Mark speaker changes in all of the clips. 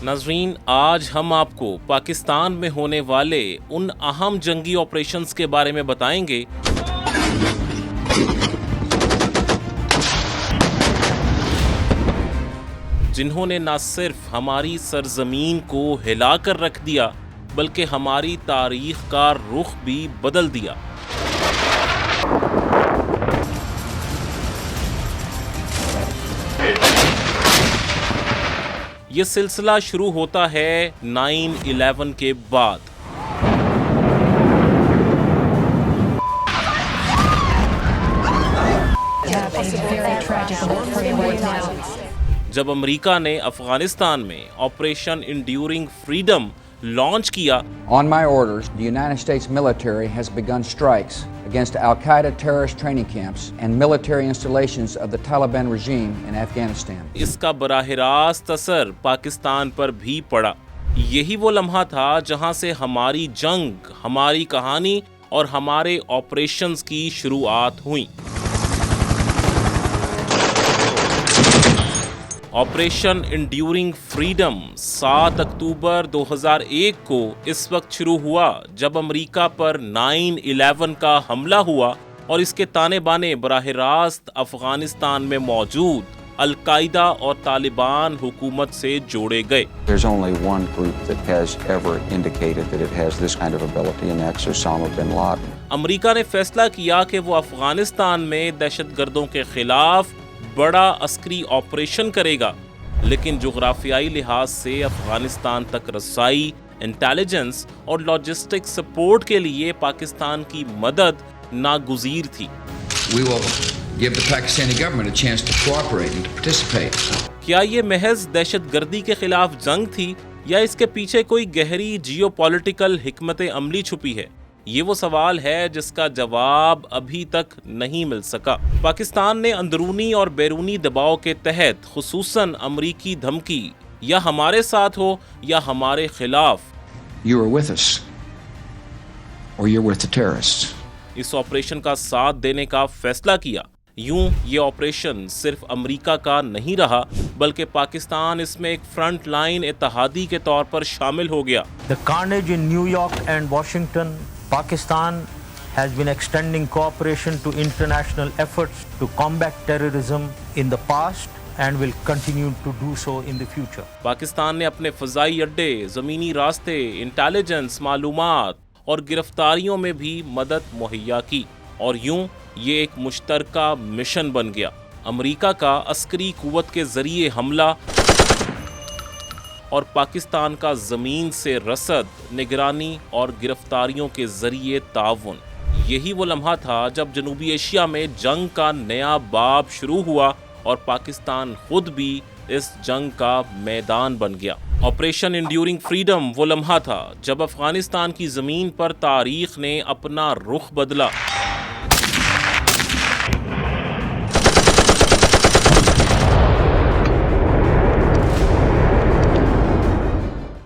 Speaker 1: ناظرین، آج ہم آپ کو پاکستان میں ہونے والے ان اہم جنگی آپریشنز کے بارے میں بتائیں گے جنہوں نے نہ صرف ہماری سرزمین کو ہلا کر رکھ دیا بلکہ ہماری تاریخ کا رخ بھی بدل دیا۔ یہ سلسلہ شروع ہوتا ہے 9/11 کے بعد۔ جب امریکہ نے افغانستان میں آپریشن انڈیورنگ فریڈم لانچ کیا،
Speaker 2: On my orders, the United States military has begun strikes against Al-Qaeda terrorist training camps and military installations of the Taliban regime in Afghanistan.
Speaker 1: اس کا براہ راست اثر پاکستان پر بھی پڑا۔ یہی وہ لمحہ تھا جہاں سے ہماری جنگ، ہماری کہانی اور ہمارے آپریشنز کی شروعات ہوئیں۔ آپریشن انڈیورنگ فریڈم 7 اکتوبر 2001 کو اس وقت شروع ہوا جب امریکہ پر 9/11 کا حملہ ہوا اور اس کے تانے بانے براہ راست افغانستان میں موجود القاعدہ اور طالبان حکومت سے جوڑے گئے۔
Speaker 3: There's only one group that has ever indicated that it has this kind of ability, and that's Osama bin Laden.
Speaker 1: امریکہ نے فیصلہ کیا کہ وہ افغانستان میں دہشت گردوں کے خلاف بڑا عسکری آپریشن کرے گا، لیکن جغرافیائی لحاظ سے افغانستان تک رسائی، انٹیلیجنس اور لاجسٹک سپورٹ کے لیے پاکستان کی مدد ناگزیر تھی۔
Speaker 4: We will give the Pakistani government a chance to cooperate and to participate.
Speaker 1: کیا یہ محض دہشت گردی کے خلاف جنگ تھی یا اس کے پیچھے کوئی گہری جیو پولیٹیکل حکمت عملی چھپی ہے؟ یہ وہ سوال ہے جس کا جواب ابھی تک نہیں مل سکا۔ پاکستان نے اندرونی اور بیرونی دباؤ کے تحت، خصوصاً امریکی دھمکی، یا ہمارے ساتھ ہو یا ہمارے خلاف،
Speaker 4: You are with us, or you're with the terrorists.
Speaker 1: اس آپریشن کا ساتھ دینے کا فیصلہ کیا۔ یوں یہ آپریشن صرف امریکہ کا نہیں رہا بلکہ پاکستان اس میں ایک فرنٹ لائن اتحادی کے طور پر شامل ہو گیا۔
Speaker 5: The carnage in New York and Washington, Pakistan has been extending cooperation to international efforts to combat terrorism in the past and will continue to do so in the future.
Speaker 1: Pakistan نے اپنے فضائی اڈے، زمینی راستے، انٹیلیجنس، معلومات اور گرفتاریوں میں بھی مدد مہیا کی، اور یوں یہ ایک مشترکہ مشن بن گیا۔ امریکہ کا عسکری قوت کے ذریعے حملہ اور پاکستان کا زمین سے رصد، نگرانی اور گرفتاریوں کے ذریعے تعاون۔ یہی وہ لمحہ تھا جب جنوبی ایشیا میں جنگ کا نیا باب شروع ہوا اور پاکستان خود بھی اس جنگ کا میدان بن گیا۔ آپریشن انڈیورنگ فریڈم وہ لمحہ تھا جب افغانستان کی زمین پر تاریخ نے اپنا رخ بدلا۔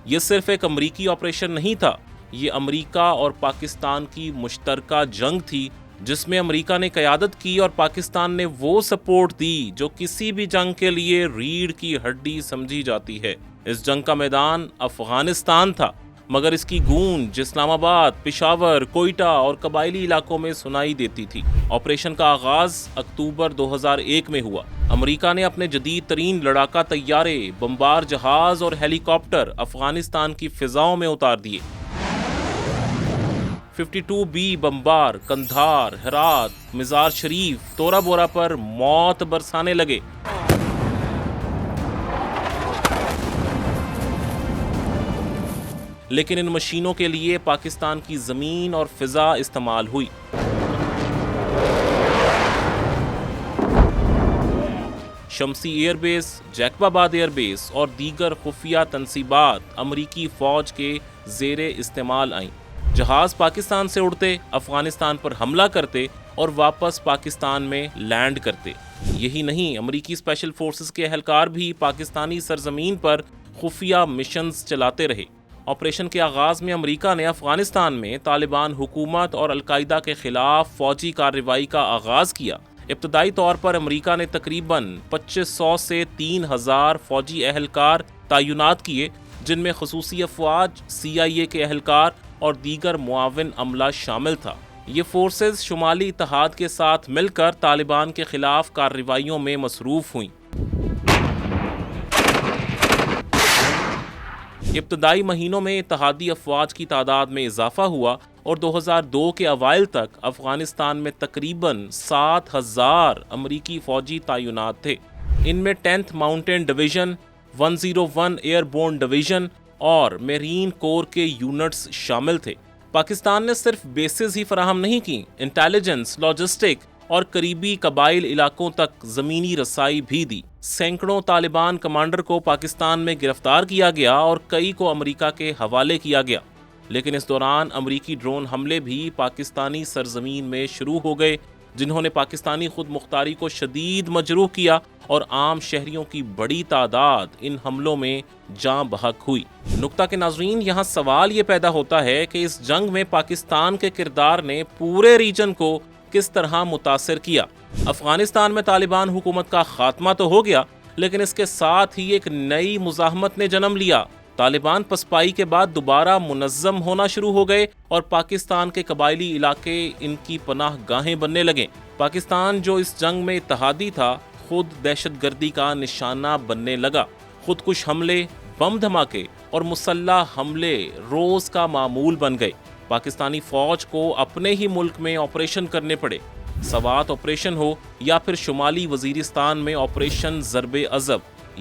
Speaker 1: یہ صرف ایک امریکی آپریشن نہیں تھا، یہ امریکہ اور پاکستان کی مشترکہ جنگ تھی جس میں امریکہ نے قیادت کی اور پاکستان نے وہ سپورٹ دی جو کسی بھی جنگ کے لیے ریڑھ کی ہڈی سمجھی جاتی ہے۔ اس جنگ کا میدان افغانستان تھا، مگر اس کی گونج اسلام آباد، پشاور، کوئٹہ اور قبائلی علاقوں میں سنائی دیتی تھی۔ آپریشن کا آغاز اکتوبر 2001 میں ہوا۔ امریکہ نے اپنے جدید ترین لڑاکا طیارے، بمبار جہاز اور ہیلی کاپٹر افغانستان کی فضاؤں میں اتار دیے۔ 52B بمبار قندھار، ہرات، مزار شریف، تورا بورا پر موت برسانے لگے۔ لیکن ان مشینوں کے لیے پاکستان کی زمین اور فضا استعمال ہوئی۔ شمسی ایئر بیس، جیکب آباد ایئر بیس اور دیگر خفیہ تنصیبات امریکی فوج کے زیر استعمال آئیں۔ جہاز پاکستان سے اڑتے، افغانستان پر حملہ کرتے اور واپس پاکستان میں لینڈ کرتے۔ یہی نہیں، امریکی اسپیشل فورسز کے اہلکار بھی پاکستانی سرزمین پر خفیہ مشنز چلاتے رہے۔ آپریشن کے آغاز میں امریکہ نے افغانستان میں طالبان حکومت اور القاعدہ کے خلاف فوجی کارروائی کا آغاز کیا۔ ابتدائی طور پر امریکہ نے تقریباً 2500 سے 3000 فوجی اہلکار تعینات کیے، جن میں خصوصی افواج، CIA کے اہلکار اور دیگر معاون عملہ شامل تھا۔ یہ فورسز شمالی اتحاد کے ساتھ مل کر طالبان کے خلاف کارروائیوں میں مصروف ہوئیں۔ ابتدائی مہینوں میں اتحادی افواج کی تعداد میں اضافہ ہوا اور 2002 کے اوائل تک افغانستان میں تقریباً 7000 امریکی فوجی تعینات تھے۔ ان میں 10th mountain division, 101 airborne division اور میرین کور کے یونٹس شامل تھے۔ پاکستان نے صرف بیسز ہی فراہم نہیں کی، انٹیلیجنس، لاجسٹک اور قریبی قبائل علاقوں تک زمینی رسائی بھی دی۔ سینکڑوں طالبان کمانڈر کو پاکستان میں گرفتار کیا گیا اور کئی کو امریکہ کے حوالے کیا گیا، لیکن اس دوران امریکی ڈرون حملے بھی پاکستانی سرزمین میں شروع ہو گئے، جنہوں نے پاکستانی خود مختاری کو شدید مجروح کیا اور عام شہریوں کی بڑی تعداد ان حملوں میں جاں بحق ہوئی۔ نکتہ کے ناظرین، یہاں سوال یہ پیدا ہوتا ہے کہ اس جنگ میں پاکستان کے کردار نے پورے ریجن کو کس طرح متاثر کیا۔ افغانستان میں طالبان حکومت کا خاتمہ تو ہو گیا، لیکن اس کے ساتھ ہی ایک نئی مزاحمت نے جنم لیا۔ طالبان پسپائی کے بعد دوبارہ منظم ہونا شروع ہو گئے اور پاکستان کے قبائلی علاقے ان کی پناہ گاہیں بننے لگے۔ پاکستان جو اس جنگ میں اتحادی تھا، خود دہشت گردی کا نشانہ بننے لگا۔ خودکش حملے، بم دھماکے اور مسلح حملے روز کا معمول بن گئے۔ پاکستانی فوج کو اپنے ہی ملک میں آپریشن کرنے پڑے، سوات آپریشن ہو یا پھر شمالی وزیرستان میں آپریشن ضرب عضب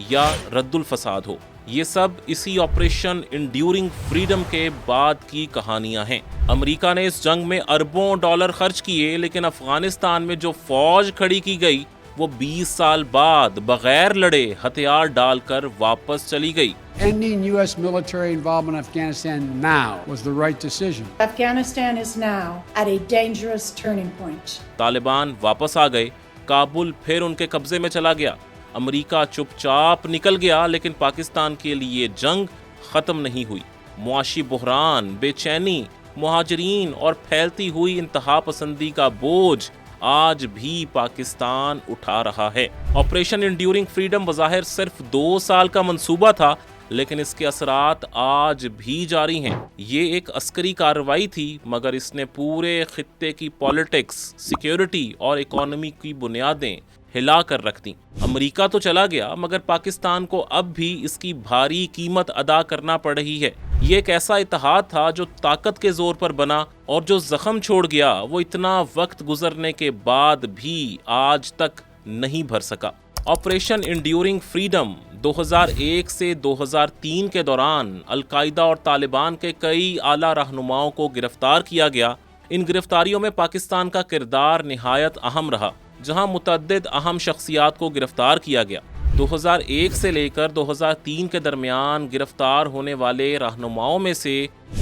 Speaker 1: یا رد الفساد ہو۔ یہ سب اسی آپریشن انڈیورنگ فریڈم کے بعد کی کہانیاں ہیں۔ امریکہ نے اس جنگ میں اربوں ڈالر خرچ کیے، لیکن افغانستان میں جو فوج کھڑی کی گئی وہ 20 سال بعد بغیر لڑے ہتھیار ڈال کر واپس چلی گئی۔
Speaker 6: Ending U.S. military involvement in Afghanistan now was the right decision.
Speaker 7: Afghanistan is now at a dangerous turning point.
Speaker 1: Taliban واپس آ گئے، کابل پھر ان کے قبضے میں چلا گیا۔ امریکہ چپ چاپ نکل گیا، لیکن پاکستان کے لیے جنگ ختم نہیں ہوئی۔ معاشی بحران، بے چینی، مہاجرین اور پھیلتی ہوئی انتہا پسندی کا بوجھ آج بھی پاکستان اٹھا رہا ہے۔ آپریشن انڈیورنگ فریڈم بظاہر صرف 2 سال کا منصوبہ تھا، لیکن اس کے اثرات آج بھی جاری ہیں۔ یہ ایک عسکری کارروائی تھی، مگر اس نے پورے خطے کی پالیٹکس، سیکیورٹی اور اکانومی کی بنیادیں ہلا کر رکھ دیں۔ امریکہ تو چلا گیا، مگر پاکستان کو اب بھی اس کی بھاری قیمت ادا کرنا پڑ رہی ہے۔ یہ ایک ایسا اتحاد تھا جو طاقت کے زور پر بنا، اور جو زخم چھوڑ گیا وہ اتنا وقت گزرنے کے بعد بھی آج تک نہیں بھر سکا۔ آپریشن انڈیورنگ فریڈم 2001 سے 2003 کے دوران القاعدہ اور طالبان کے کئی اعلیٰ رہنماؤں کو گرفتار کیا گیا۔ ان گرفتاریوں میں پاکستان کا کردار نہایت اہم رہا، جہاں متعدد اہم شخصیات کو گرفتار کیا گیا۔ 2001 سے لے کر 2003 کے درمیان گرفتار ہونے والے رہنماؤں میں سے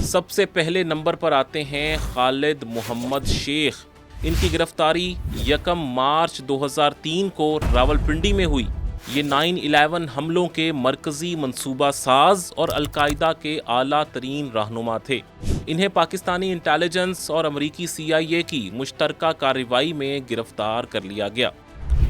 Speaker 1: سب سے پہلے نمبر پر آتے ہیں خالد محمد شیخ۔ ان کی گرفتاری 1 مارچ 2003 کو راولپنڈی میں ہوئی۔ یہ 9/11 حملوں کے مرکزی منصوبہ ساز اور القاعدہ کے اعلیٰ ترین رہنما تھے۔ انہیں پاکستانی انٹیلیجنس اور امریکی CIA کی مشترکہ کارروائی میں گرفتار کر لیا گیا۔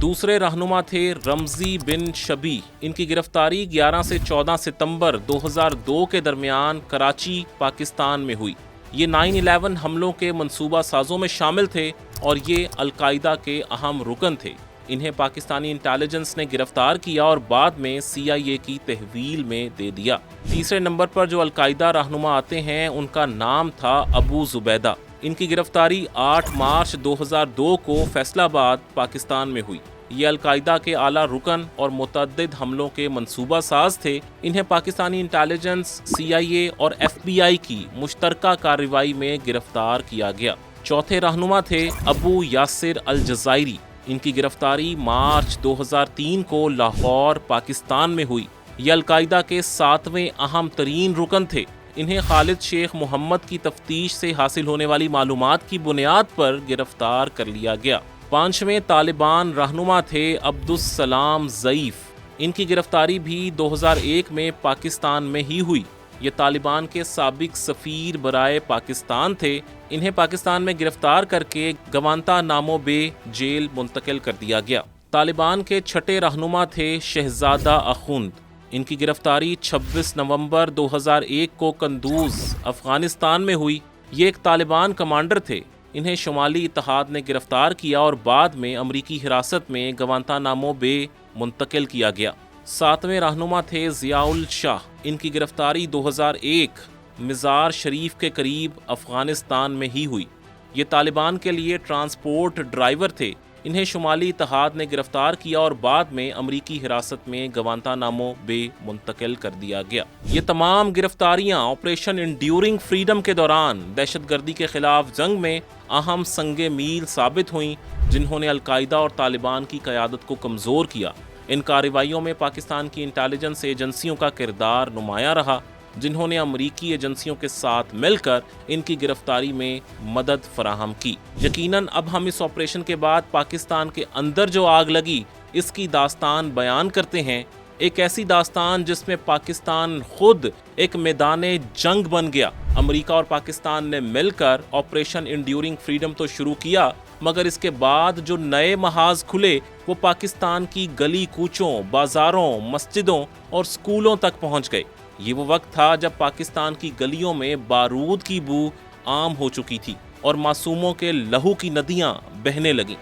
Speaker 1: دوسرے رہنما تھے رمزی بن شبی۔ ان کی گرفتاری 11 سے 14 ستمبر 2002 کے درمیان کراچی، پاکستان میں ہوئی۔ یہ 9/11 حملوں کے منصوبہ سازوں میں شامل تھے اور یہ القاعدہ کے اہم رکن تھے۔ انہیں پاکستانی انٹیلیجنس نے گرفتار کیا اور بعد میں CIA کی تحویل میں دے دیا۔ تیسرے نمبر پر جو القاعدہ رہنما آتے ہیں ان کا نام تھا ابو زبیدہ۔ ان کی گرفتاری 8 مارچ 2002 کو فیصل آباد، پاکستان میں ہوئی۔ یہ القاعدہ کے اعلیٰ رکن اور متعدد حملوں کے منصوبہ ساز تھے۔ انہیں پاکستانی انٹیلیجنس، CIA اور FBI کی مشترکہ کارروائی میں گرفتار کیا گیا۔ چوتھے رہنما تھے ابو یاسر الجزائری۔ ان کی گرفتاری مارچ 2003 کو لاہور، پاکستان میں ہوئی۔ یہ القاعدہ کے 7ویں اہم ترین رکن تھے۔ انہیں خالد شیخ محمد کی تفتیش سے حاصل ہونے والی معلومات کی بنیاد پر گرفتار کر لیا گیا۔ 5ویں طالبان رہنما تھے عبدالسلام ضعیف۔ ان کی گرفتاری بھی 2001 میں پاکستان میں ہی ہوئی۔ یہ طالبان کے سابق سفیر برائے پاکستان تھے. انہیں پاکستان میں گرفتار کر کے گوانتانامو بے جیل منتقل کر دیا گیا. طالبان کے چھٹے رہنما تھے شہزادہ اخوند. ان کی گرفتاری 26 نومبر 2001 کو قندوز افغانستان میں ہوئی. یہ ایک طالبان کمانڈر تھے. انہیں شمالی اتحاد نے گرفتار کیا اور بعد میں امریکی حراست میں گوانتانامو بے منتقل کیا گیا. 7ویں رہنما تھے ضیاء الشاہ. ان کی گرفتاری 2001 مزار شریف کے قریب افغانستان میں ہی ہوئی. یہ طالبان کے لیے ٹرانسپورٹ ڈرائیور تھے. انہیں شمالی اتحاد نے گرفتار کیا اور بعد میں امریکی حراست میں گوانتانامو بے منتقل کر دیا گیا. یہ تمام گرفتاریاں آپریشن انڈیورنگ فریڈم کے دوران دہشت گردی کے خلاف جنگ میں اہم سنگ میل ثابت ہوئیں، جنہوں نے القاعدہ اور طالبان کی قیادت کو کمزور کیا. ان کارروائیوں میں پاکستان کی انٹیلیجنس ایجنسیوں کا کردار نمایاں رہا، جنہوں نے امریکی ایجنسیوں کے ساتھ مل کر ان کی گرفتاری میں مدد فراہم کی. یقیناً اب ہم اس آپریشن کے بعد پاکستان کے اندر جو آگ لگی اس کی داستان بیان کرتے ہیں. ایک ایسی داستان جس میں پاکستان خود ایک میدان جنگ بن گیا. امریکہ اور پاکستان نے مل کر آپریشن انڈیورنگ فریڈم تو شروع کیا، مگر اس کے بعد جو نئے محاذ کھلے وہ پاکستان کی گلی کوچوں، بازاروں، مسجدوں اور سکولوں تک پہنچ گئے. یہ وہ وقت تھا جب پاکستان کی گلیوں میں بارود کی بو عام ہو چکی تھی اور معصوموں کے لہو کی ندیاں بہنے لگیں.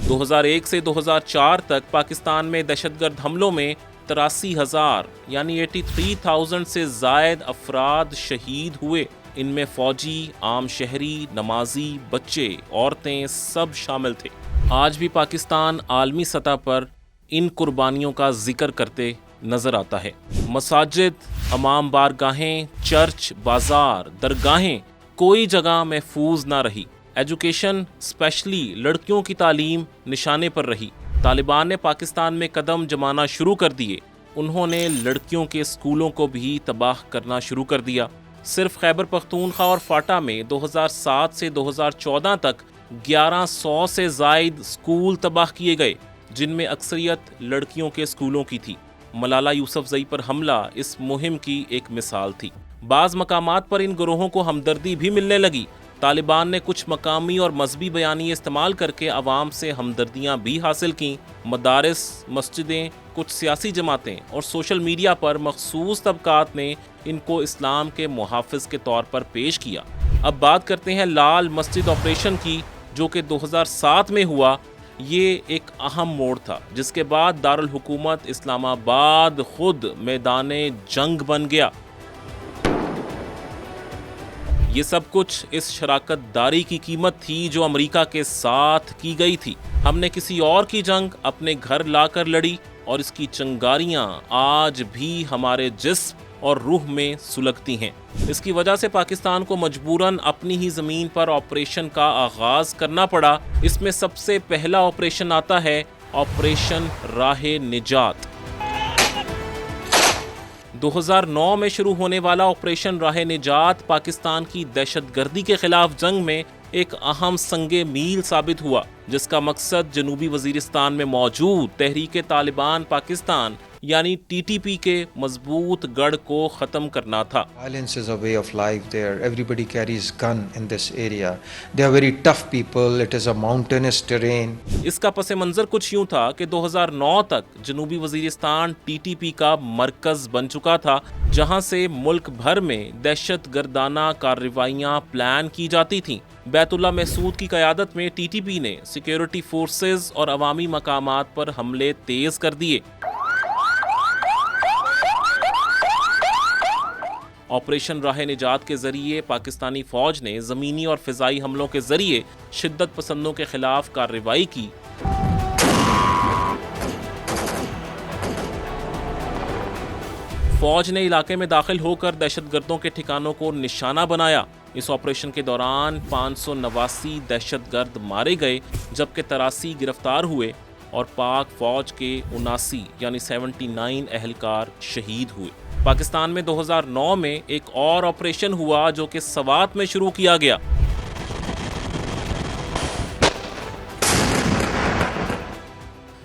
Speaker 1: 2001 سے 2004 تک پاکستان میں دہشت گرد حملوں میں 83,000 یعنی 83,000 سے زائد افراد شہید ہوئے. ان میں فوجی، عام شہری، نمازی، بچے، عورتیں سب شامل تھے. آج بھی پاکستان عالمی سطح پر ان قربانیوں کا ذکر کرتے نظر آتا ہے. مساجد، امام بارگاہیں، چرچ، بازار، درگاہیں کوئی جگہ محفوظ نہ رہی. ایجوکیشن اسپیشلی لڑکیوں کی تعلیم نشانے پر رہی. طالبان نے پاکستان میں قدم جمانا شروع کر دیے. انہوں نے لڑکیوں کے اسکولوں کو بھی تباہ کرنا شروع کر دیا. صرف خیبر پختونخوا اور فاٹا میں 2007 سے 2014 تک 1100 سے زائد اسکول تباہ کیے گئے، جن میں اکثریت لڑکیوں کے اسکولوں کی تھی. ملالہ یوسفزئی پر حملہ اس مہم کی ایک مثال تھی. بعض مقامات پر ان گروہوں کو ہمدردی بھی ملنے لگی. طالبان نے کچھ مقامی اور مذہبی بیانیے استعمال کر کے عوام سے ہمدردیاں بھی حاصل کیں. مدارس، مسجدیں، کچھ سیاسی جماعتیں اور سوشل میڈیا پر مخصوص طبقات نے ان کو اسلام کے محافظ کے طور پر پیش کیا. اب بات کرتے ہیں لال مسجد آپریشن کی، جو کہ 2007 میں ہوا. یہ ایک اہم موڑ تھا جس کے بعد دارالحکومت اسلام آباد خود میدان جنگ بن گیا. یہ سب کچھ اس شراکت داری کی قیمت تھی جو امریکہ کے ساتھ کی گئی تھی. ہم نے کسی اور کی جنگ اپنے گھر لا کر لڑی اور اس کی چنگاریاں آج بھی ہمارے جسم اور روح میں سلگتی ہیں. اس کی وجہ سے پاکستان کو مجبوراً اپنی ہی زمین پر آپریشن کا آغاز کرنا پڑا. اس میں سب سے پہلا آپریشن آتا ہے آپریشن راہ نجات. 2009 میں شروع ہونے والا آپریشن راہ نجات پاکستان کی دہشت گردی کے خلاف جنگ میں ایک اہم سنگ میل ثابت ہوا، جس کا مقصد جنوبی وزیرستان میں موجود تحریک طالبان پاکستان یعنی TTP کے مضبوط گڑھ کو ختم کرنا تھا.
Speaker 8: Violence is a way of life there. Everybody carries gun in this area. They are very tough people. It is a mountainous terrain.
Speaker 1: اس کا پس منظر کچھ یوں تھا کہ 2009 تک جنوبی وزیرستان TTP کا مرکز بن چکا تھا، جہاں سے ملک بھر میں دہشت گردانہ کارروائیاں پلان کی جاتی تھیں. بیت اللہ محسود کی قیادت میں TTP نے سیکیورٹی فورسز اور عوامی مقامات پر حملے تیز کر دیے. آپریشن راہ نجات کے ذریعے پاکستانی فوج نے زمینی اور فضائی حملوں کے ذریعے شدت پسندوں کے خلاف کارروائی کی. فوج نے علاقے میں داخل ہو کر دہشت گردوں کے ٹھکانوں کو نشانہ بنایا. اس آپریشن کے دوران 589 دہشت گرد مارے گئے، جبکہ 83 گرفتار ہوئے اور پاک فوج کے 79 یعنی 79 اہلکار شہید ہوئے. پاکستان میں 2009 میں ایک اور آپریشن ہوا جو کہ سوات میں شروع کیا گیا.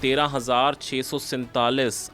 Speaker 1: 13,647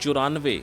Speaker 1: 94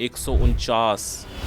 Speaker 1: 149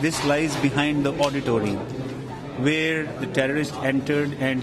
Speaker 9: This lies behind the auditorium where the terrorists entered and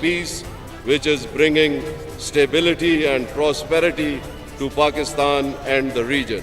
Speaker 10: peace, which is bringing stability and prosperity to Pakistan and the region.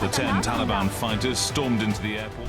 Speaker 11: The 10 Taliban fighters stormed into the airport.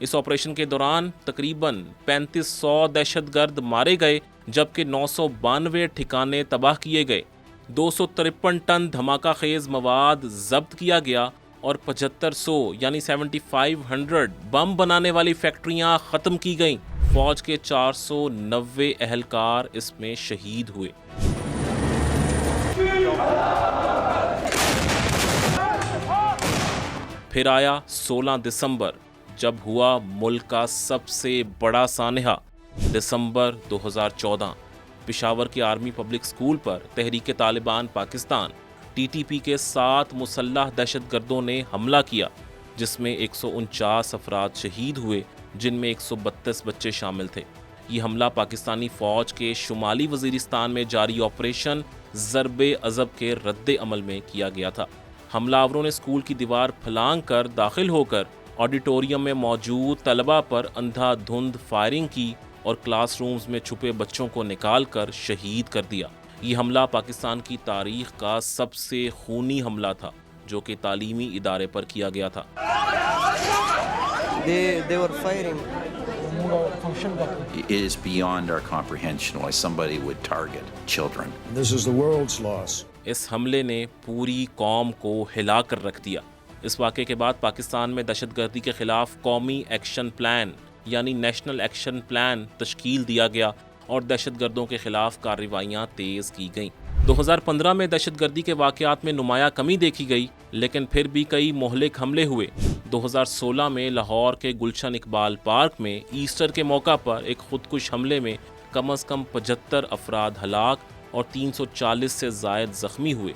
Speaker 1: اس آپریشن کے دوران تقریباً 3500 دہشت گرد مارے گئے جبکہ 992 ٹھکانے تباہ کیے گئے، 253 ٹن دھماکہ خیز مواد ضبط کیا گیا اور 7500 یعنی 7500 بم بنانے والی فیکٹریاں ختم کی گئیں۔ فوج کے 490 اہلکار اس میں شہید ہوئے۔ پھر آیا 16 دسمبر، جب ہوا ملک کا سب سے بڑا سانحہ۔ دسمبر 2014 پشاور کے آرمی پبلک اسکول پر تحریک طالبان پاکستان TTP کے 7 مسلح دہشت گردوں نے حملہ کیا، جس میں 149 افراد شہید ہوئے، جن میں 132 بچے شامل تھے۔ یہ حملہ پاکستانی فوج کے شمالی وزیرستان میں جاری آپریشن ضرب عضب کے رد عمل میں کیا گیا تھا۔ حملہ آوروں نے اسکول کی دیوار پھلانگ کر داخل ہو کر آڈیٹوریم میں موجود طلباء پر اندھا دھند فائرنگ کی اور کلاس رومز میں چھپے بچوں کو نکال کر شہید کر دیا۔ یہ حملہ پاکستان کی تاریخ کا سب سے خونی حملہ تھا جو کہ تعلیمی ادارے پر کیا گیا تھا۔
Speaker 12: They were firing.
Speaker 13: It is beyond our comprehension why somebody would target children.
Speaker 14: This is the world's loss.
Speaker 1: اس حملے نے پوری قوم کو ہلا کر رکھ دیا۔ اس واقعے کے بعد پاکستان میں دہشت گردی کے خلاف قومی ایکشن پلان یعنی نیشنل ایکشن پلان تشکیل دیا گیا اور دہشت گردوں کے خلاف کارروائیاں تیز کی گئیں۔ 2015 میں دہشت گردی کے واقعات میں نمایاں کمی دیکھی گئی، لیکن پھر بھی کئی مہلک حملے ہوئے۔ 2016 میں لاہور کے گلشن اقبال پارک میں ایسٹر کے موقع پر ایک خودکش حملے میں کم از کم 75 افراد ہلاک اور 340 سے زائد زخمی ہوئے۔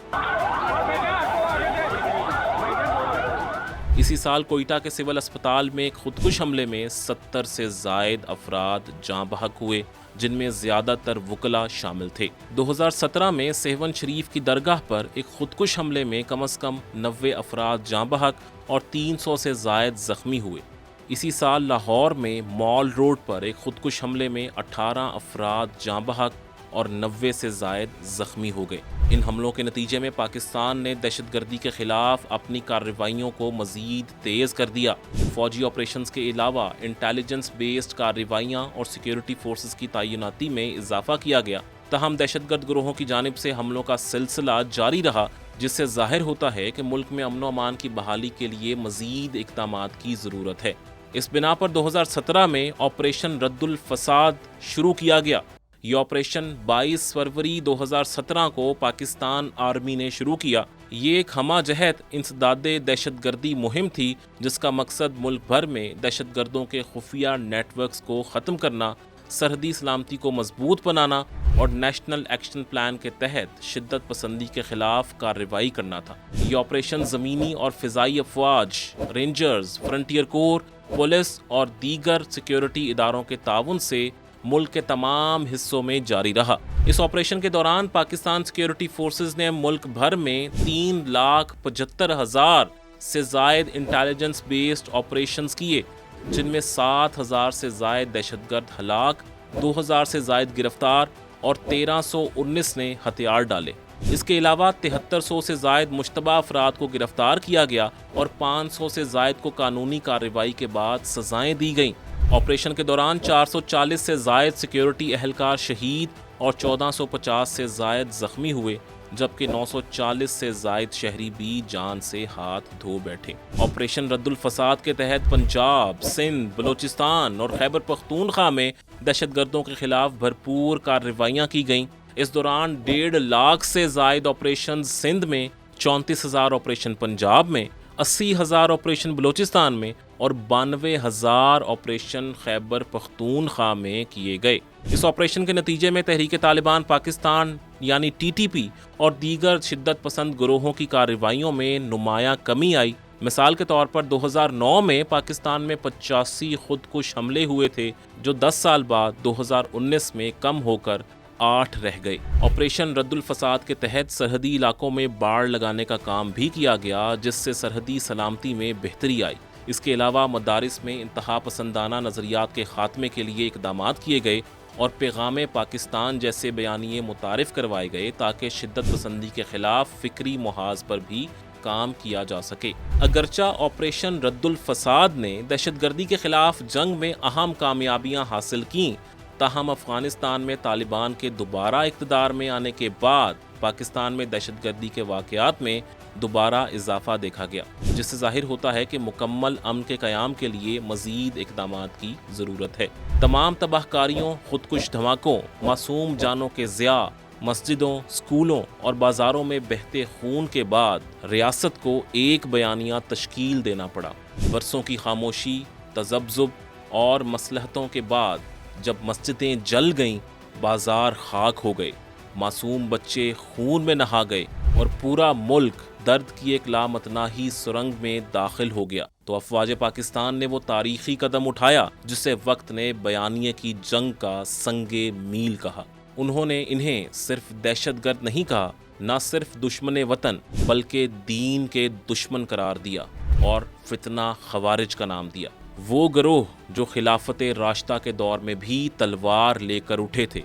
Speaker 1: اسی سال کوئٹہ کے سول اسپتال میں ایک خودکش حملے میں 70 سے زائد افراد جاں بحق ہوئے، جن میں زیادہ تر وکلاء شامل تھے۔ 2017 میں سہون شریف کی درگاہ پر ایک خودکش حملے میں کم از کم 90 افراد جاں بحق اور 300 سے زائد زخمی ہوئے۔ اسی سال لاہور میں مال روڈ پر ایک خودکش حملے میں 18 افراد جاں بحق اور 90 سے زائد زخمی ہو گئے۔ ان حملوں کے نتیجے میں پاکستان نے دہشت گردی کے خلاف اپنی کارروائیوں کو مزید تیز کر دیا۔ فوجی آپریشنز کے علاوہ انٹیلیجنس بیسڈ کارروائیاں اور سیکیورٹی فورسز کی تعیناتی میں اضافہ کیا گیا۔ تاہم دہشت گرد گروہوں کی جانب سے حملوں کا سلسلہ جاری رہا، جس سے ظاہر ہوتا ہے کہ ملک میں امن و امان کی بحالی کے لیے مزید اقدامات کی ضرورت ہے۔ اس بنا پر 2017 میں آپریشن رد الفساد شروع کیا گیا۔ یہ آپریشن 22 فروری 2017 کو پاکستان آرمی نے شروع کیا۔ یہ ایک ہمہ جہت انسداد دہشت گردی مہم تھی جس کا مقصد ملک بھر میں دہشت گردوں کے خفیہ نیٹ ورکس کو ختم کرنا، سرحدی سلامتی کو مضبوط بنانا اور نیشنل ایکشن پلان کے تحت شدت پسندی کے خلاف کارروائی کرنا تھا۔ یہ آپریشن زمینی اور فضائی افواج، رینجرز، فرنٹیئر کور، پولیس اور دیگر سیکیورٹی اداروں کے تعاون سے ملک کے تمام حصوں میں جاری رہا۔ اس آپریشن کے دوران پاکستان سیکیورٹی فورسز نے ملک بھر میں 3,75,000 سے زائد انٹیلیجنس بیسڈ آپریشنز کیے، جن میں 7,000 سے زائد دہشت گرد ہلاک، 2,000 سے زائد گرفتار اور 1,319 نے ہتھیار ڈالے۔ اس کے علاوہ 7300 سے زائد مشتبہ افراد کو گرفتار کیا گیا اور 500 سے زائد کو قانونی کارروائی کے بعد سزائیں دی گئیں۔ آپریشن کے دوران 440 سے زائد سیکیورٹی اہلکار شہید اور 1450 سے زائد زخمی ہوئے، جبکہ 940 سے زائد شہری بھی جان سے ہاتھ دھو بیٹھے۔ آپریشن رد الفساد کے تحت پنجاب، سندھ، بلوچستان اور خیبر پختونخوا میں دہشت گردوں کے خلاف بھرپور کارروائیاں کی گئیں۔ اس دوران 1.5 لاکھ سے زائد آپریشن سندھ میں، 34,000 آپریشن پنجاب میں، 80,000 آپریشن بلوچستان میں اور 92,000 آپریشن خیبر پختونخوا میں کیے گئے۔ اس آپریشن کے نتیجے میں تحریک طالبان پاکستان یعنی TTP اور دیگر شدت پسند گروہوں کی کارروائیوں میں نمایاں کمی آئی۔ مثال کے طور پر 2009 میں پاکستان میں 85 خودکش حملے ہوئے تھے، جو 10 سال بعد 2019 میں کم ہو کر 8 رہ گئے۔ آپریشن رد الفساد کے تحت سرحدی علاقوں میں باڑ لگانے کا کام بھی کیا گیا، جس سے سرحدی سلامتی میں بہتری آئی۔ اس کے علاوہ مدارس میں انتہا پسندانہ نظریات کے خاتمے کے لیے اقدامات کیے گئے اور پیغام پاکستان جیسے بیانیے متعارف کروائے گئے تاکہ شدت پسندی کے خلاف فکری محاذ پر بھی ناکام کیا جا سکے۔ اگرچہ آپریشن رد الفساد نے دہشت گردی کے خلاف جنگ میں اہم کامیابیاں حاصل کیں، تاہم افغانستان میں طالبان کے دوبارہ اقتدار میں آنے کے بعد پاکستان میں دہشت گردی کے واقعات میں دوبارہ اضافہ دیکھا گیا، جس سے ظاہر ہوتا ہے کہ مکمل امن کے قیام کے لیے مزید اقدامات کی ضرورت ہے۔ تمام تباہ کاریوں، خودکش دھماکوں، معصوم جانوں کے ضیاع، مسجدوں، سکولوں اور بازاروں میں بہتے خون کے بعد ریاست کو ایک بیانیہ تشکیل دینا پڑا۔ برسوں کی خاموشی، تذبذب اور مصلحتوں کے بعد جب مسجدیں جل گئیں، بازار خاک ہو گئے، معصوم بچے خون میں نہا گئے اور پورا ملک درد کی ایک لامتناہی سرنگ میں داخل ہو گیا، تو افواج پاکستان نے وہ تاریخی قدم اٹھایا جسے وقت نے بیانیے کی جنگ کا سنگ میل کہا۔ انہوں نے انہیں صرف دہشت گرد نہیں کہا، نہ صرف دشمن وطن بلکہ دین کے دشمن قرار دیا اور فتنہ خوارج کا نام دیا۔ وہ گروہ جو خلافت راشدہ کے دور میں بھی تلوار لے کر اٹھے تھے،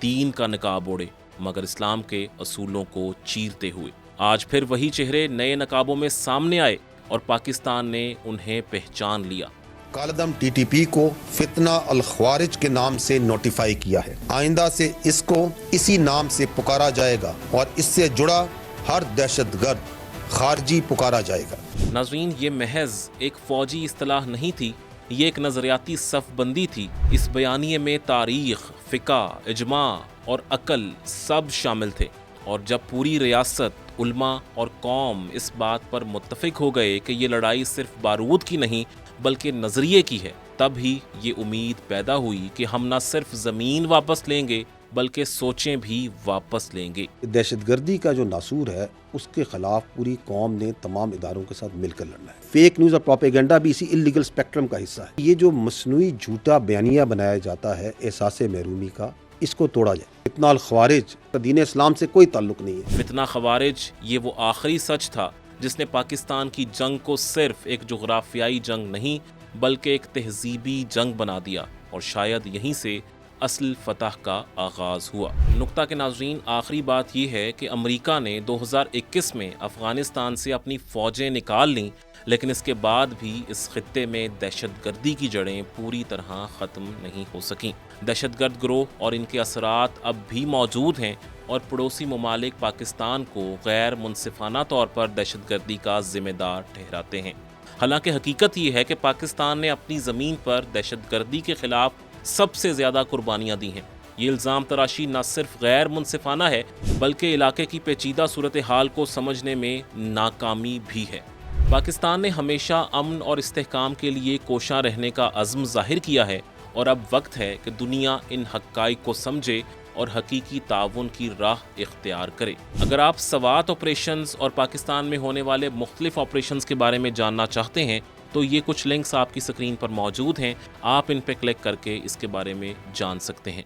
Speaker 1: دین کا نقاب اوڑھے مگر اسلام کے اصولوں کو چیرتے ہوئے، آج پھر وہی چہرے نئے نقابوں میں سامنے آئے اور پاکستان نے انہیں پہچان لیا۔
Speaker 12: کالعدم ٹی ٹی پی کو فتنہ الخوارج کے نام سے نوٹیفائی کیا ہے۔ آئندہ سے اس کو اسی نام سے پکارا جائے گا اور اس سے جڑا ہر دہشت گرد خارجی پکارا جائے گا۔
Speaker 1: ناظرین، یہ محض ایک فوجی اصطلاح نہیں تھی، یہ ایک نظریاتی صف بندی تھی۔ اس بیانیے میں تاریخ، فقہ، اجماع اور عقل سب شامل تھے، اور جب پوری ریاست، علماء اور قوم اس بات پر متفق ہو گئے کہ یہ لڑائی صرف بارود کی نہیں بلکہ نظریے کی ہے، تب ہی یہ امید پیدا ہوئی کہ ہم نہ صرف زمین واپس لیں گے بلکہ سوچیں بھی واپس لیں گے۔
Speaker 14: دہشت گردی کا جو ناسور ہے اس کے خلاف پوری قوم نے تمام اداروں کے ساتھ مل کر لڑنا ہے۔ فیک نیوز اور پروپیگنڈا بھی اسی اللیگل اسپیکٹرم کا حصہ ہے۔ یہ جو مصنوعی جھوٹا بیانیہ بنایا جاتا ہے احساس محرومی کا، اس کو توڑا جائے۔ فتنہ الخوارج دین اسلام سے کوئی تعلق نہیں ہے۔
Speaker 1: فتنہ خوارج یہ وہ آخری سچ تھا جس نے پاکستان کی جنگ کو صرف ایک جغرافیائی جنگ نہیں بلکہ ایک تہذیبی جنگ بنا دیا، اور شاید یہیں سے اصل فتح کا آغاز ہوا۔ نقطہ کے ناظرین، آخری بات یہ ہے کہ امریکہ نے 2021 میں افغانستان سے اپنی فوجیں نکال لیں، لیکن اس کے بعد بھی اس خطے میں دہشت گردی کی جڑیں پوری طرح ختم نہیں ہو سکیں۔ دہشت گرد گروہ اور ان کے اثرات اب بھی موجود ہیں، اور پڑوسی ممالک پاکستان کو غیر منصفانہ طور پر دہشت گردی کا ذمہ دار ٹھہراتے ہیں۔ حالانکہ حقیقت یہ ہے کہ پاکستان نے اپنی زمین پر دہشت گردی کے خلاف سب سے زیادہ قربانیاں دی ہیں۔ یہ الزام تراشی نہ صرف غیر منصفانہ ہے بلکہ علاقے کی پیچیدہ صورتحال کو سمجھنے میں ناکامی بھی ہے۔ پاکستان نے ہمیشہ امن اور استحکام کے لیے کوشاں رہنے کا عزم ظاہر کیا ہے، اور اب وقت ہے کہ دنیا ان حقائق کو سمجھے اور حقیقی تعاون کی راہ اختیار کرے۔ اگر آپ سوات آپریشنز اور پاکستان میں ہونے والے مختلف آپریشنز کے بارے میں جاننا چاہتے ہیں تو یہ کچھ لنکس آپ کی سکرین پر موجود ہیں، آپ ان پہ کلک کر کے اس کے بارے میں جان سکتے ہیں۔